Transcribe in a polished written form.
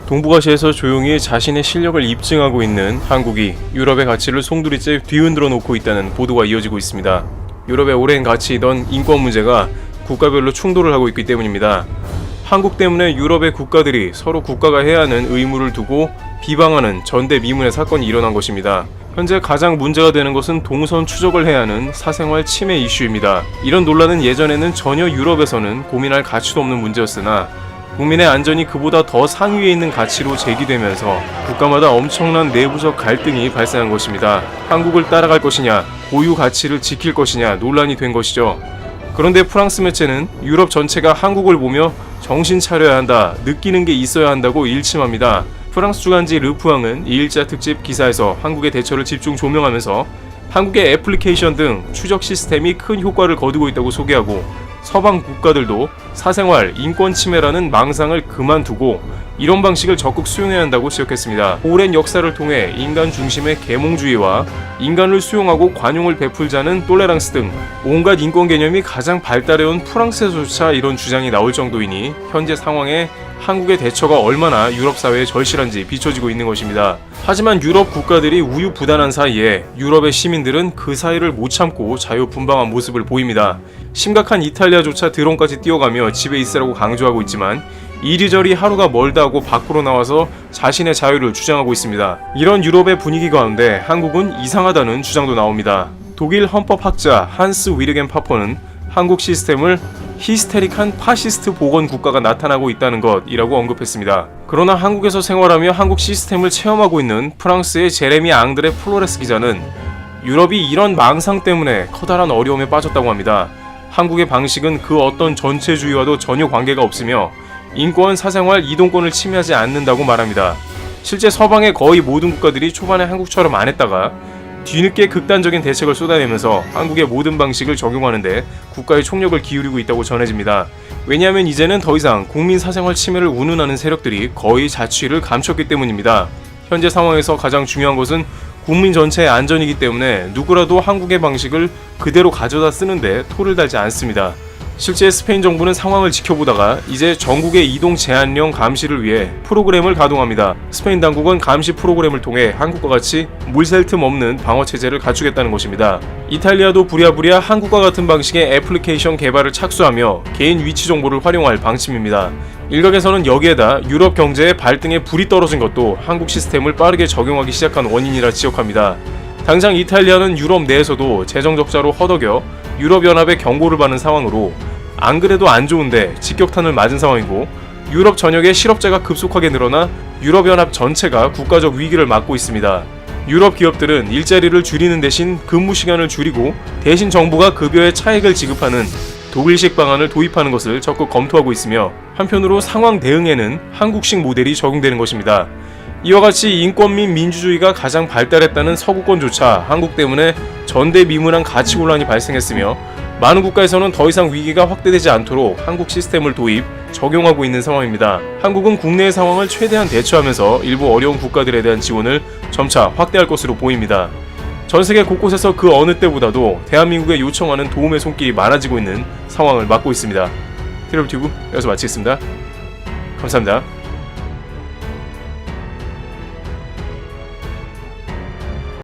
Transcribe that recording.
동북아시아에서 조용히 자신의 실력을 입증하고 있는 한국이 유럽의 가치를 송두리째 뒤흔들어 놓고 있다는 보도가 이어지고 있습니다. 유럽의 오랜 가치이던 인권 문제가 국가별로 충돌을 하고 있기 때문입니다. 한국 때문에 유럽의 국가들이 서로 국가가 해야 하는 의무를 두고 비방하는 전대미문의 사건이 일어난 것입니다. 현재 가장 문제가 되는 것은 동선 추적을 해야 하는 사생활 침해 이슈입니다. 이런 논란은 예전에는 전혀 유럽에서는 고민할 가치도 없는 문제였으나 국민의 안전이 그보다 더 상위에 있는 가치로 제기되면서 국가마다 엄청난 내부적 갈등이 발생한 것입니다. 한국을 따라갈 것이냐, 고유 가치를 지킬 것이냐 논란이 된 것이죠. 그런데 프랑스 매체는 유럽 전체가 한국을 보며 정신 차려야 한다, 느끼는 게 있어야 한다고 일침합니다. 프랑스 주간지 르푸앙은 2일자 특집 기사에서 한국의 대처를 집중 조명하면서 한국의 애플리케이션 등 추적 시스템이 큰 효과를 거두고 있다고 소개하고 서방 국가들도 사생활, 인권 침해라는 망상을 그만두고 이런 방식을 적극 수용해야 한다고 지적했습니다. 오랜 역사를 통해 인간 중심의 계몽주의와 인간을 수용하고 관용을 베풀자는 똘레랑스 등 온갖 인권 개념이 가장 발달해온 프랑스에서조차 이런 주장이 나올 정도이니 현재 상황에 한국의 대처가 얼마나 유럽 사회에 절실한지 비춰지고 있는 것입니다. 하지만 유럽 국가들이 우유부단한 사이에 유럽의 시민들은 그 사이를 못 참고 자유분방한 모습을 보입니다. 심각한 이탈리아조차 드론까지 띄워가며 집에 있으라고 강조하고 있지만 이리저리 하루가 멀다 하고 밖으로 나와서 자신의 자유를 주장하고 있습니다. 이런 유럽의 분위기 가운데 한국은 이상하다는 주장도 나옵니다. 독일 헌법학자 한스 위르겐 파퍼는 한국 시스템을 히스테릭한 파시스트 보건 국가가 나타나고 있다는 것이라고 언급했습니다. 그러나 한국에서 생활하며 한국 시스템을 체험하고 있는 프랑스의 제레미 앙드레 플로레스 기자는 유럽이 이런 망상 때문에 커다란 어려움에 빠졌다고 합니다. 한국의 방식은 그 어떤 전체주의와도 전혀 관계가 없으며 인권, 사생활, 이동권을 침해하지 않는다고 말합니다. 실제 서방의 거의 모든 국가들이 초반에 한국처럼 안 했다가 뒤늦게 극단적인 대책을 쏟아내면서 한국의 모든 방식을 적용하는데 국가의 총력을 기울이고 있다고 전해집니다. 왜냐하면 이제는 더 이상 국민 사생활 침해를 운운하는 세력들이 거의 자취를 감췄기 때문입니다. 현재 상황에서 가장 중요한 것은 국민 전체의 안전이기 때문에 누구라도 한국의 방식을 그대로 가져다 쓰는데 토를 달지 않습니다. 실제 스페인 정부는 상황을 지켜보다가 이제 전국의 이동 제한령 감시를 위해 프로그램을 가동합니다. 스페인 당국은 감시 프로그램을 통해 한국과 같이 물샐 틈 없는 방어체제를 갖추겠다는 것입니다. 이탈리아도 부랴부랴 한국과 같은 방식의 애플리케이션 개발을 착수하며 개인 위치 정보를 활용할 방침입니다. 일각에서는 여기에다 유럽 경제의 발등에 불이 떨어진 것도 한국 시스템을 빠르게 적용하기 시작한 원인이라 지적합니다. 당장 이탈리아는 유럽 내에서도 재정 적자로 허덕여 유럽연합의 경고를 받는 상황으로 안 그래도 안 좋은데 직격탄을 맞은 상황이고 유럽 전역에 실업자가 급속하게 늘어나 유럽연합 전체가 국가적 위기를 맞고 있습니다. 유럽 기업들은 일자리를 줄이는 대신 근무 시간을 줄이고 대신 정부가 급여의 차액을 지급하는 독일식 방안을 도입하는 것을 적극 검토하고 있으며 한편으로 상황 대응에는 한국식 모델이 적용되는 것입니다. 이와 같이 인권 및 민주주의가 가장 발달했다는 서구권조차 한국 때문에 전대미문한 가치 혼란이 발생했으며 많은 국가에서는 더 이상 위기가 확대되지 않도록 한국 시스템을 도입, 적용하고 있는 상황입니다. 한국은 국내의 상황을 최대한 대처하면서 일부 어려운 국가들에 대한 지원을 점차 확대할 것으로 보입니다. 전 세계 곳곳에서 그 어느 때보다도 대한민국에 요청하는 도움의 손길이 많아지고 있는 상황을 맞고 있습니다. 트러블튜브 여기서 마치겠습니다. 감사합니다.